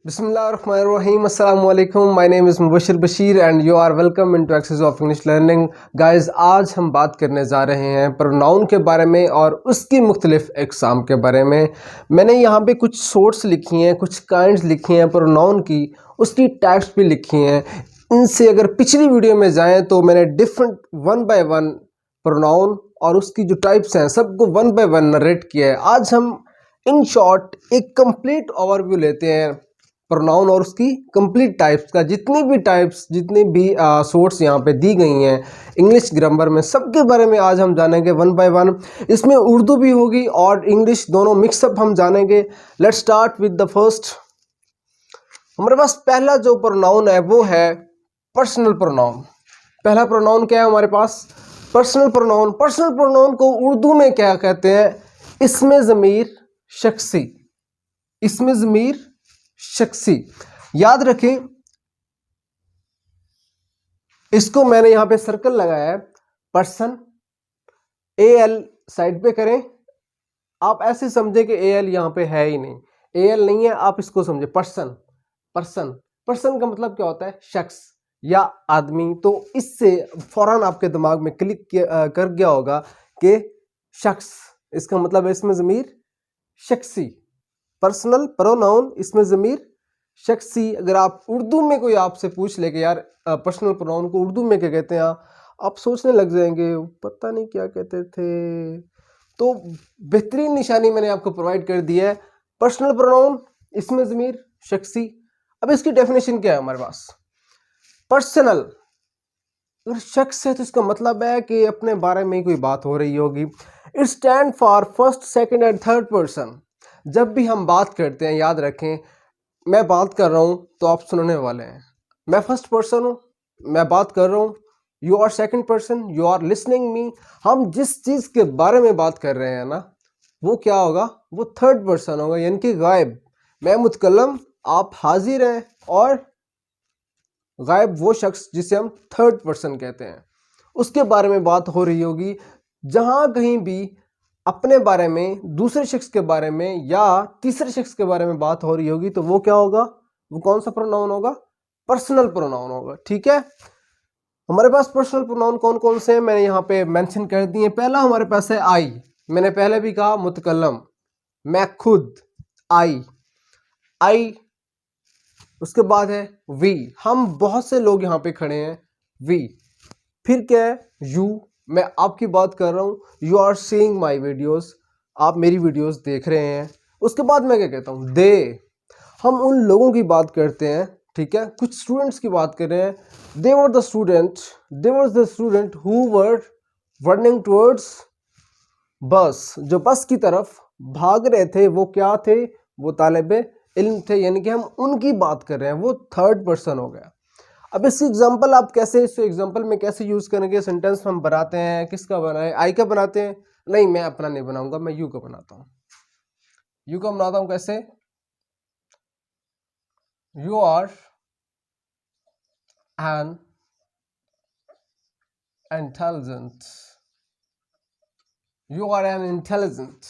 Bismillahirrahmanirrahim. Assalamu alaikum. My name is Mubashir Bashir and you are welcome into Access of English Learning. Guys, आज हम बात करने जा रहे हैं प्रोनाउन के बारे में और उसकी मुख्तलिफ एग्ज़ाम के बारे में। मैंने यहाँ पे कुछ सोर्स लिखी हैं, कुछ काइंड्स लिखी हैं प्रोनाउन की, उसकी टाइप्स भी लिखी हैं। इनसे अगर पिछली वीडियो में जाएँ तो मैंने different one by one pronoun और उसकी जो टाइप्स हैं सबको वन बाय वन नरेट किया है। आज हम इन शॉर्ट एक कंप्लीट ओवरव्यू लेते हैं प्रोनाउन और उसकी कंप्लीट टाइप्स का। जितनी भी सोर्स यहाँ पे दी गई हैं इंग्लिश ग्रामर में, सबके बारे में आज हम जानेंगे वन बाय वन। इसमें उर्दू भी होगी और इंग्लिश दोनों मिक्सअप हम जानेंगे। Let's start with the first. हमारे पास पहला जो प्रोनाउन है वो है पर्सनल प्रोनाउन। पहला प्रोनाउन क्या है हमारे पास? Personal pronoun. पर्सनल प्रोनाउन को उर्दू में क्या कहते हैं? इसमें ज़मीर शख्सी। इसमें ज़मीर शख्सी, याद रखें। इसको मैंने यहां पे सर्कल लगाया है, पर्सन। एल साइड पे करें। आप ऐसे समझे कि एल यहां पे है ही नहीं, एल नहीं है, आप इसको समझे पर्सन। पर्सन पर्सन का मतलब क्या होता है? शख्स या आदमी। तो इससे फौरन आपके दिमाग में क्लिक कर गया होगा कि शख्स, इसका मतलब है इसमें ज़मीर शख्सी। पर्सनल प्रोनाउन, इसमें ज़मीर शख्सी। अगर आप उर्दू में कोई आपसे पूछ ले कि यार पर्सनल प्रोनाउन को उर्दू में क्या कहते हैं, आप सोचने लग जाएंगे पता नहीं क्या कहते थे। तो बेहतरीन निशानी मैंने आपको प्रोवाइड कर दी है। पर्सनल प्रोनाउन, इसमें ज़मीर शख्सी। अब इसकी डेफिनेशन क्या है हमारे पास? पर्सनल, अगर शख्स है तो इसका मतलब है कि अपने बारे में कोई बात हो रही होगी। It stand for first, second and third person. जब भी हम बात करते हैं, याद रखें, मैं बात कर रहा हूं तो आप सुनने वाले हैं। मैं फर्स्ट पर्सन हूं, मैं बात कर रहा हूं। You are second person, you are listening me. हम जिस चीज़ के बारे में बात कर रहे हैं ना, वो क्या होगा? वो थर्ड पर्सन होगा, यानी कि गायब। मैं मुतकल्लम, आप हाजिर हैं, और गायब वो शख्स जिसे हम थर्ड पर्सन कहते हैं, उसके बारे में बात हो रही होगी। जहां कहीं भी अपने बारे में, दूसरे शख्स के बारे में या तीसरे शख्स के बारे में बात हो रही होगी तो वो क्या होगा? वो कौन सा प्रोनाउन होगा? पर्सनल प्रोनाउन होगा। ठीक है, हमारे पास पर्सनल प्रोनाउन कौन कौन से हैं मैंने यहाँ पे मेंशन कर दिए। पहला हमारे पास है आई। मैंने पहले भी कहा मुतकल्लम, मैं खुद, आई। आई। उसके बाद है वी, हम बहुत से लोग यहाँ पे खड़े हैं, वी। फिर क्या है? यू, मैं आपकी बात कर रहा हूँ, you are seeing my videos, आप मेरी वीडियोज़ देख रहे हैं। उसके बाद मैं क्या कहता हूँ? दे, हम उन लोगों की बात करते हैं। ठीक है, कुछ स्टूडेंट्स की बात कर रहे हैं। They were the student who were running towards bus, जो बस की तरफ भाग रहे थे वो क्या थे? वो तालिबे इल्म थे, यानी कि हम उनकी बात कर रहे हैं, वो थर्ड पर्सन हो गया। अब इसकी एग्जांपल आप कैसे, इस एग्जांपल में कैसे यूज करेंगे? सेंटेंस हम बनाते हैं, किसका बनाए? आई का बनाते हैं? नहीं, मैं अपना नहीं बनाऊंगा, मैं यू का बनाता हूं। यू का बनाता हूं कैसे? You are an intelligent. You are an intelligent,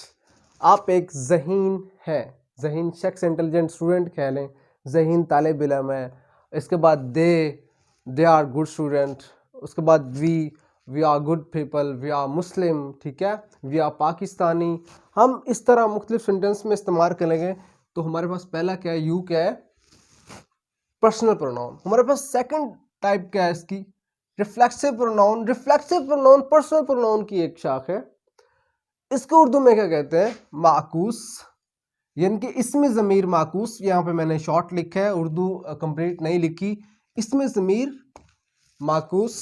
आप एक ज़हीन हैं। ज़हीन शख्स, इंटेलिजेंट स्टूडेंट कह लें, ज़हीन तालिब इल्म है। इसके बाद दे आर गुड स्टूडेंट। उसके बाद we are good people, we are Muslim. ठीक है, वी आर पाकिस्तानी। हम इस तरह मुख्तलिफ सेंटेंस में इस्तेमाल करेंगे। तो हमारे पास पहला क्या है? यू क्या है? Personal pronoun. हमारे पास सेकंड टाइप क्या है इसकी? Reflexive pronoun. Reflexive pronoun personal pronoun की एक शाख है। इसको उर्दू में क्या कहते हैं? माकूस, यानी कि इसमें ज़मीर माकूस। यहाँ पे मैंने शॉर्ट लिखा है, उर्दू कंप्लीट नहीं लिखी। इसमें ज़मीर माकूस,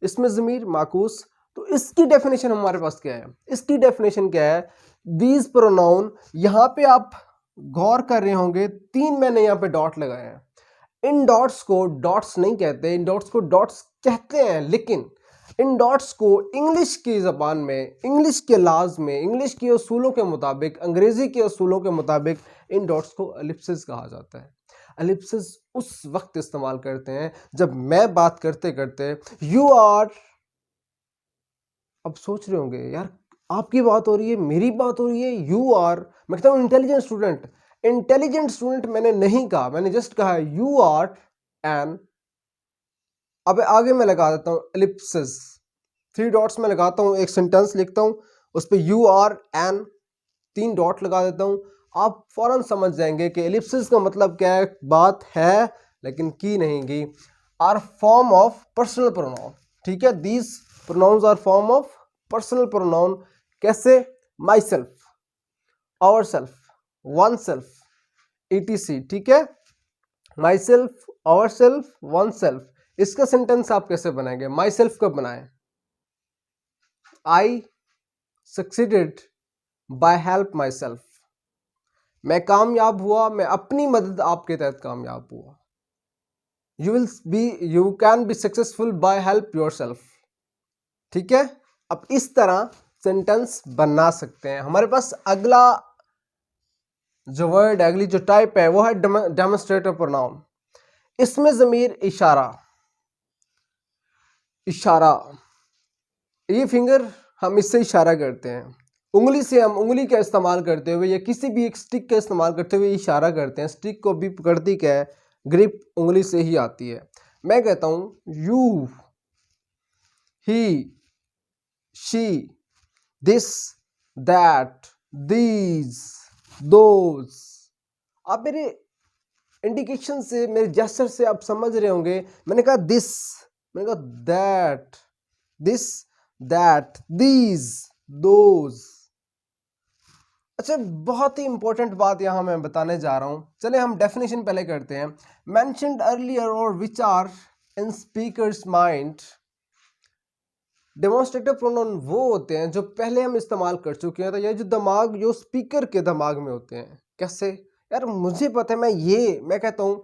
इसमें ज़मीर माकूस। तो इसकी डेफिनेशन हमारे पास क्या है? इसकी डेफिनेशन क्या है? दीज प्रोनाउन, यहाँ पे आप गौर कर रहे होंगे, तीन मैंने यहाँ पे डॉट लगाए हैं। इन डॉट्स को डॉट्स नहीं कहते, इन डॉट्स को डॉट्स कहते हैं, लेकिन इन डॉट्स को इंग्लिश की ज़बान में, इंग्लिश के लाज में, इंग्लिश के असूलों के मुताबिक, अंग्रेज़ी के असूलों के मुताबिक इन डॉट्स को एलिप्सिस कहा जाता है। एलिप्सिस उस वक्त इस्तेमाल करते हैं जब मैं बात करते करते यू आर, अब सोच रहे होंगे यार आपकी बात हो रही है, मेरी बात हो रही है, यू आर, मैं कहता हूँ इंटेलिजेंट स्टूडेंट, इंटेलिजेंट स्टूडेंट मैंने नहीं कहा, मैंने जस्ट कहा यू आर एन, अब आगे मैं लगा देता हूं एलिप्सिस, 3 डॉट्स में लगाता हूं, एक सेंटेंस लिखता हूं, उस पर यू आर एन 3 डॉट लगा देता हूं, आप फौरन समझ जाएंगे कि एलिप्सिस का मतलब क्या है, बात है लेकिन की नहीं गई। Are form of personal pronoun, ठीक है, these pronouns are form of personal pronoun. कैसे? Myself, ourself, oneself, etc, ठीक है, myself, ourself, oneself. इसका सेंटेंस आप कैसे बनाएंगे? माई सेल्फ कब बनाएं? I succeeded by help myself, मैं कामयाब हुआ, मैं अपनी मदद आपके तहत कामयाब हुआ। You can be successful by help yourself, ठीक है। अब इस तरह सेंटेंस बना सकते हैं। हमारे पास अगला जो वर्ड, अगली जो टाइप है वो है डेमोन्स्ट्रेटिव प्रोनाउन। इसमें ज़मीर इशारा, इशारा, ये फिंगर हम इससे इशारा करते हैं, उंगली से हम उंगली का इस्तेमाल करते हुए या किसी भी एक स्टिक का इस्तेमाल करते हुए इशारा करते हैं। स्टिक को भी पकड़ती क्या है? ग्रिप उंगली से ही आती है। मैं कहता हूं you, he, she, this, that, these, those. आप मेरे इंडिकेशन से, मेरे जेस्चर से आप समझ रहे होंगे। मैंने कहा दिस, मैंने कहा that, this, that, these, those. अच्छा, बहुत ही इंपॉर्टेंट बात यहां मैं बताने जा रहा हूं। चले हम डेफिनेशन पहले करते हैं। मेंशन्ड अर्लियर और which are in speakers mind. Demonstrative pronoun वो होते हैं जो पहले हम इस्तेमाल कर चुके हैं, तो ये जो दिमाग, जो स्पीकर के दिमाग में होते हैं। कैसे? यार मुझे पता है, मैं कहता हूं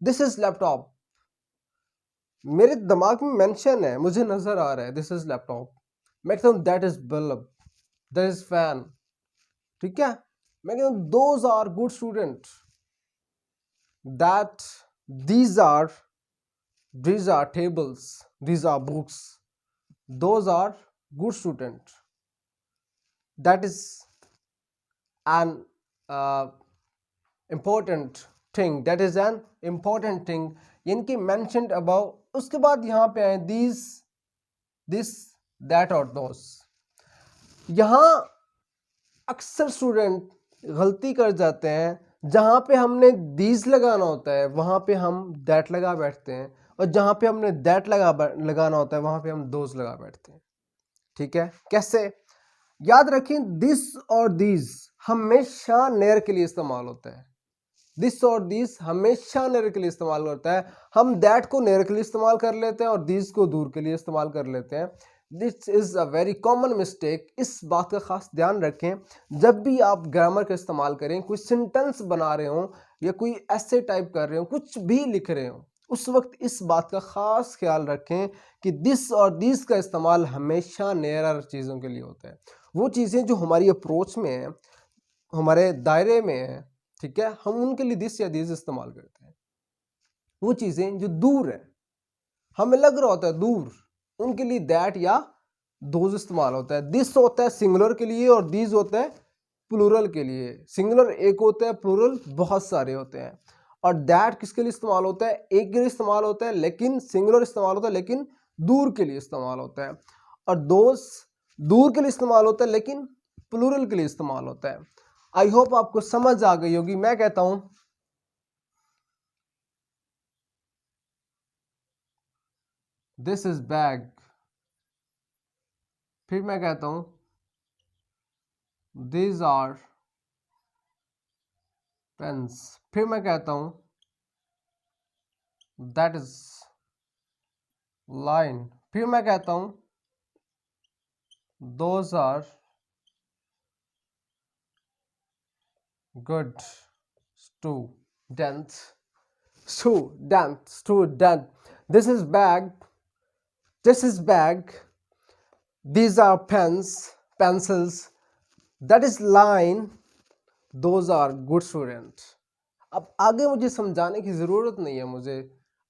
दिस इज लैपटॉप, मेरे दिमाग में मेंशन है, मुझे नजर आ रहा है दिस इज लैपटॉप। मैं कहता हूं that is bulb, that is fan, ठीक है। मैं कहता हूं those are good student, that, these are tables, these are books, those are good student, that is an important thing, that is an important thing, यानी कि mentioned above। उसके बाद यहाँ पे आए these, this, that और those। यहाँ अक्सर स्टूडेंट गलती कर जाते हैं, जहाँ पे हमने these लगाना होता है वहाँ पे हम that लगा बैठते हैं, और जहाँ पे हमने that लगाना होता है वहाँ पे हम those लगा बैठते हैं, ठीक है। कैसे? याद रखें दिस और these हमेशा नेर के लिए इस्तेमाल होता है। दिस और these हमेशा नेर के लिए इस्तेमाल होता है। हम that को नेर के लिए इस्तेमाल कर लेते हैं और these को दूर के लिए इस्तेमाल कर लेते हैं। This is a very common mistake. इस बात का खास ध्यान रखें, जब भी आप ग्रामर का इस्तेमाल करें, कोई सेंटेंस बना रहे हो या कोई ऐसे टाइप कर रहे हो, कुछ भी लिख रहे हो, उस वक्त इस बात का खास ख्याल रखें कि दिस और दिस का इस्तेमाल हमेशा नियरर चीज़ों के लिए होता है। वो चीज़ें जो हमारी अप्रोच में है, हमारे दायरे में है, ठीक है, हम उनके लिए दिस या दिस इस्तेमाल करते हैं। वो चीज़ें जो दूर है, हमें लग रहा होता है दूर, उनके लिए दैट या दोज इस्तेमाल होता है। दिस होता है सिंगुलर के लिए और दीज होता है प्लूरल के लिए। सिंगुलर एक होता है, प्लूरल बहुत सारे होते हैं। और दैट किसके लिए इस्तेमाल होता है? एक के लिए इस्तेमाल होता है, लेकिन सिंगुलर इस्तेमाल होता है, लेकिन दूर के लिए इस्तेमाल होता है। और दोज दूर के लिए इस्तेमाल होता है, लेकिन प्लूरल के लिए इस्तेमाल होता है। आई होप आपको समझ आ गई होगी। मैं कहता हूं दिस इज बैग, फिर मैं कहता हूं these are pens, फिर मैं कहता हूं that is line, फिर मैं कहता हूं those are good students, student, this is bag, this is bag, these are pens, pencils, that is line, those are good students। अब आगे मुझे समझाने की ज़रूरत नहीं है, मुझे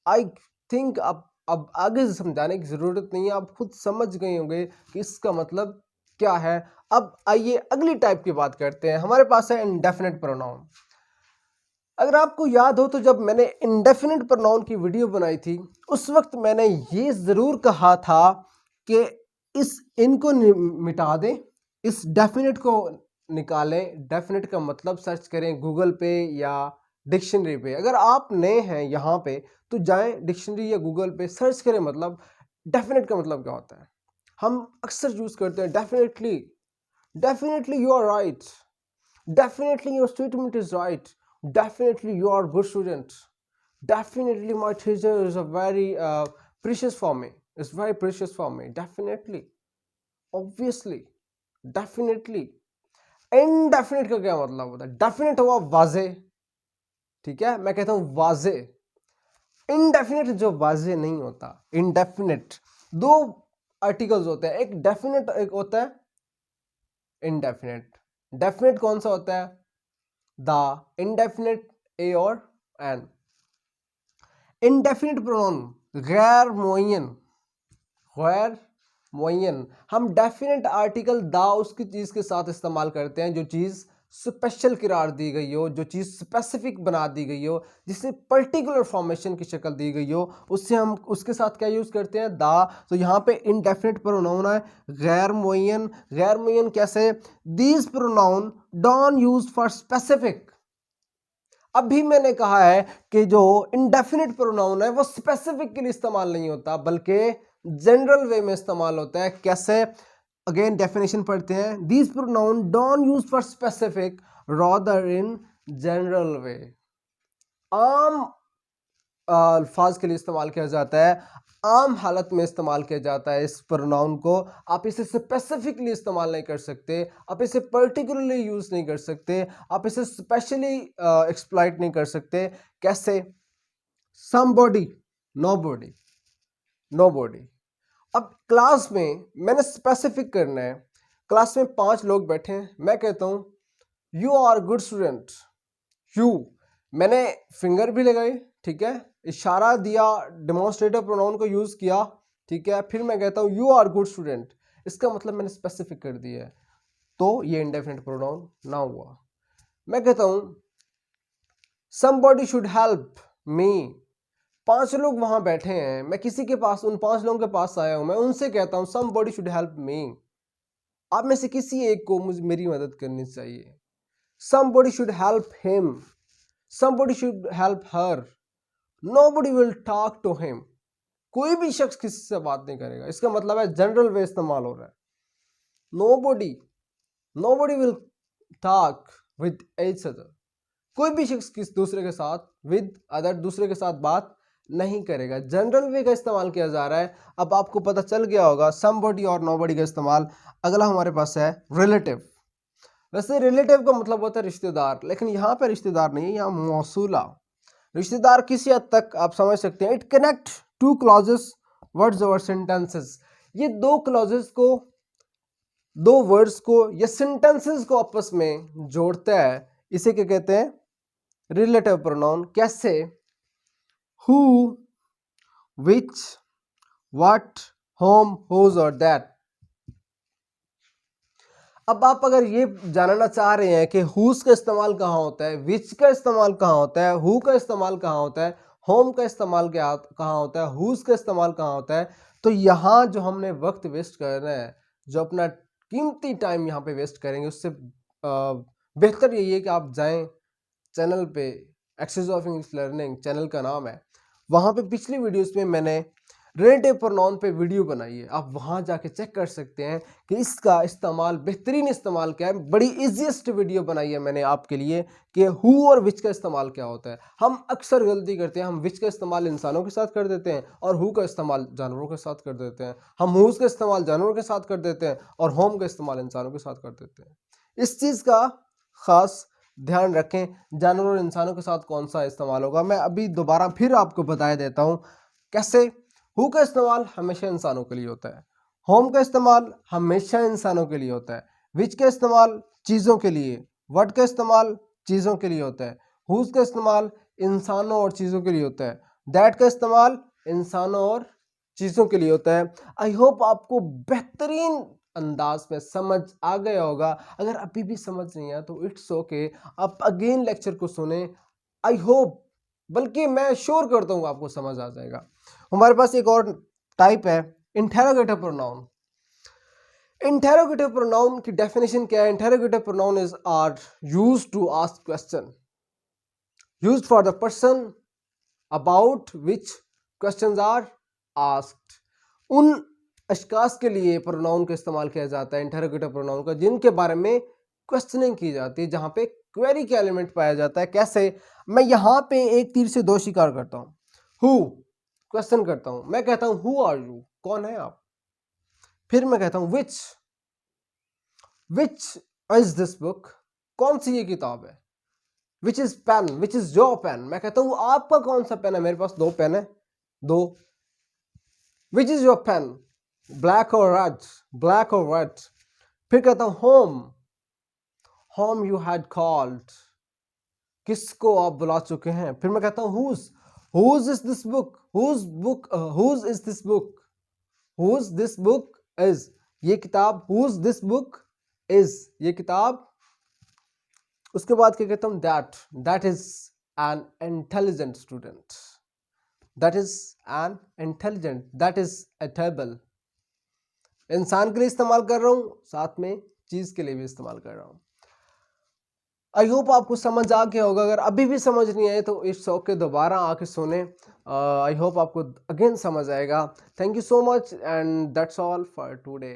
आई थिंक अब आगे से समझाने की ज़रूरत नहीं है, आप खुद समझ गए होंगे कि इसका मतलब क्या है। अब आइए अगली टाइप की बात करते हैं। हमारे पास है इंडेफिनिट प्रोनाउन। अगर आपको याद हो तो जब मैंने इंडेफिनिट प्रोनाउन की वीडियो बनाई थी उस वक्त मैंने ये ज़रूर कहा था कि इस इनको मिटा दें, इस डेफिनेट को निकालें। डेफिनेट का मतलब सर्च करें गूगल पे या डिक्शनरी पे। अगर आप नए हैं यहाँ पे तो जाएं डिक्शनरी या गूगल पे सर्च करें, मतलब डेफिनेट का मतलब क्या होता है। हम अक्सर यूज़ करते हैं definitely, definitely you are right, definitely your statement is right, definitely you are good student, definitely my teacher is a very precious for me, it's very precious for me, definitely, obviously, definitely। indefinite का क्या मतलब होता है? definite हुआ वाजे, ठीक है, मैं कहता हूं वाजे। indefinite जो वाजे नहीं होता, indefinite दो आर्टिकल्स होते हैं, एक डेफिनेट एक होता है indefinite। डेफिनेट कौन सा होता है? द indefinite ए और एन। इंडेफिनिट प्रोनाउन गैर मुअय्यन, गैर मुअय्यन हम डेफिनेट आर्टिकल द उसकी चीज के साथ इस्तेमाल करते हैं जो चीज स्पेशल करार दी गई हो, जो चीज स्पेसिफिक बना दी गई हो, जिसे पर्टिकुलर फॉर्मेशन की शक्ल दी गई हो, उससे हम उसके साथ क्या यूज करते हैं? द। तो यहाँ पे इनडेफिनिट प्रोनाउन है गैर मुअय्यन। गैर मुअय्यन कैसे? These pronoun don't use for specific. अभी मैंने कहा है कि जो इंडेफिनिट प्रोनाउन है वो स्पेसिफिक के लिए इस्तेमाल नहीं होता बल्कि जनरल वे में इस्तेमाल होता है। कैसे? अगेन डेफिनेशन पढ़ते हैं। These pronoun don't use for specific rather in general वे। आम अल्फाज के लिए इस्तेमाल किया जाता है, आम हालत में इस्तेमाल किया जाता है इस प्रोनाउन को। आप इसे स्पेसिफिकली इस्तेमाल नहीं कर सकते, आप इसे पर्टिकुलरली यूज नहीं कर सकते, आप इसे स्पेशली एक्सप्लॉइट नहीं कर सकते। कैसे? Somebody, nobody, nobody. अब क्लास में मैंने स्पेसिफिक करना है। क्लास में 5 लोग बैठे हैं, मैं कहता हूं you are good student. You, मैंने फिंगर भी लगाई, ठीक है, इशारा दिया, डेमोन्स्ट्रेटिव प्रोनाउन को यूज किया, ठीक है, फिर मैं कहता हूं यू आर गुड स्टूडेंट। इसका मतलब मैंने स्पेसिफिक कर दिया है, तो ये इंडेफिनिट प्रोनाउन ना हुआ। मैं कहता हूं समबॉडी शुड हेल्प मी। 5 लोग वहां बैठे हैं, मैं किसी के पास, उन 5 लोगों के पास आया हूं, मैं उनसे कहता हूं समबॉडी शुड हेल्प मी। आप में से किसी एक को मुझे मेरी मदद करनी चाहिए। Somebody should help him, somebody should help her, nobody will talk to him। कोई भी शख्स किसी से बात नहीं करेगा, इसका मतलब है जनरल वे इस्तेमाल हो रहा है। nobody will talk with each other। कोई भी शख्स किस दूसरे के साथ with other दूसरे के साथ बात नहीं करेगा, जनरल वे का इस्तेमाल किया जा रहा है। अब आपको पता चल गया होगा somebody और nobody का इस्तेमाल। अगला हमारे पास है रिलेटिव। वैसे रिलेटिव का मतलब होता है रिश्तेदार, लेकिन यहाँ पे रिश्तेदार नहीं है, यहाँ मौसूला। रिश्तेदार किसी हद तक आप समझ सकते हैं। It connect to clauses words और सेंटेंसेस। ये दो क्लॉजेस को, दो वर्ड्स को या सेंटेंसेस को आपस में जोड़ता है, इसे क्या कहते हैं? Relative pronoun. कैसे? Who, which, what, whom, whose और दैट। अब आप अगर ये जानना चाह रहे हैं कि हुज का इस्तेमाल कहाँ होता है, विच का इस्तेमाल कहाँ होता है, हु का इस्तेमाल कहाँ होता है, होम का इस्तेमाल कहाँ होता है, हुज का इस्तेमाल कहाँ होता है, तो यहाँ जो हमने वक्त वेस्ट करना है, जो अपना कीमती टाइम यहाँ पे वेस्ट करेंगे, उससे बेहतर यही है कि आप जाएं चैनल पे, access of English learning channel का नाम है, वहाँ पे पिछली वीडियोस में मैंने रिलेटिव प्रोनाउन पे वीडियो बनाई है। आप वहाँ जाके चेक कर सकते हैं कि इसका इस्तेमाल, बेहतरीन इस्तेमाल क्या है। बड़ी इजीएस्ट वीडियो बनाई है मैंने आपके लिए कि हु और विच का इस्तेमाल क्या होता है। हम अक्सर गलती करते हैं, हम विच का इस्तेमाल इंसानों के साथ कर देते हैं और हु का इस्तेमाल जानवरों के साथ कर देते हैं। हम हुज का इस्तेमाल जानवरों के साथ कर देते हैं और होम का इस्तेमाल इंसानों के साथ कर देते हैं। इस चीज़ का खास ध्यान रखें, जानवरों और इंसानों के साथ कौन सा इस्तेमाल होगा। मैं अभी दोबारा फिर आपको बता देता हूँ कैसे। हु का इस्तेमाल हमेशा इंसानों के लिए होता है, होम का इस्तेमाल हमेशा इंसानों के लिए होता है, विच का इस्तेमाल चीज़ों के लिए, व्हाट का इस्तेमाल चीज़ों के लिए होता है, हुज का इस्तेमाल इंसानों और चीज़ों के लिए होता है, दैट का इस्तेमाल इंसानों और चीज़ों के लिए होता है। आई होप आपको बेहतरीन अंदाज में समझ आ गया होगा। अगर अभी भी समझ नहीं आया तो इट्स ओके, आप अगेन लेक्चर को सुने, आई होप, बल्कि मैं श्योर करता हूँ आपको समझ आ जाएगा। हमारे पास एक और टाइप है इंटेरोगेटिव प्रोनाउन। इंटेरोगेटिव प्रोनाउन की डेफिनेशन क्या है? Interrogative pronoun is are used to ask question, used for the person about which questions are asked. उन अशखास के लिए प्रोनाउन का इस्तेमाल किया जाता है, इंटेरोगेटिव प्रोनाउन का, जिनके बारे में क्वेश्चनिंग की जाती है, जहां पे क्वेरी का एलिमेंट पाया जाता है। कैसे? मैं यहां पे एक तीर से दो शिकार करता हूं। हु, क्वेश्चन करता हूं, मैं कहता हूं हु आर यू, कौन है आप। फिर मैं कहता हूं विच इज दिस बुक, कौन सी ये किताब है। Which is pen, which is your pen, मैं कहता हूं आपका कौन सा पेन है, मेरे पास दो पेन है, दो। Which is your pen, black और रेड, ब्लैक और रेड। फिर कहता हूं होम यू हैड कॉल्ड, किसको आप बुला चुके हैं। फिर मैं कहता हूं whose is this book, whose is this book, whose this book is, ये किताब, whose this book is, ये किताब। उसके बाद क्या कहता हूं that is an intelligent student, that is an intelligent, that is a table। इंसान के लिए इस्तेमाल कर रहा हूं, साथ में चीज के लिए भी इस्तेमाल कर रहा हूं। आई होप आपको समझ आ गया होगा। अगर अभी भी समझ नहीं आए तो इस शौक के दोबारा आके सुने। आई होप आपको अगेन समझ आएगा। Thank you so much and that's all for today.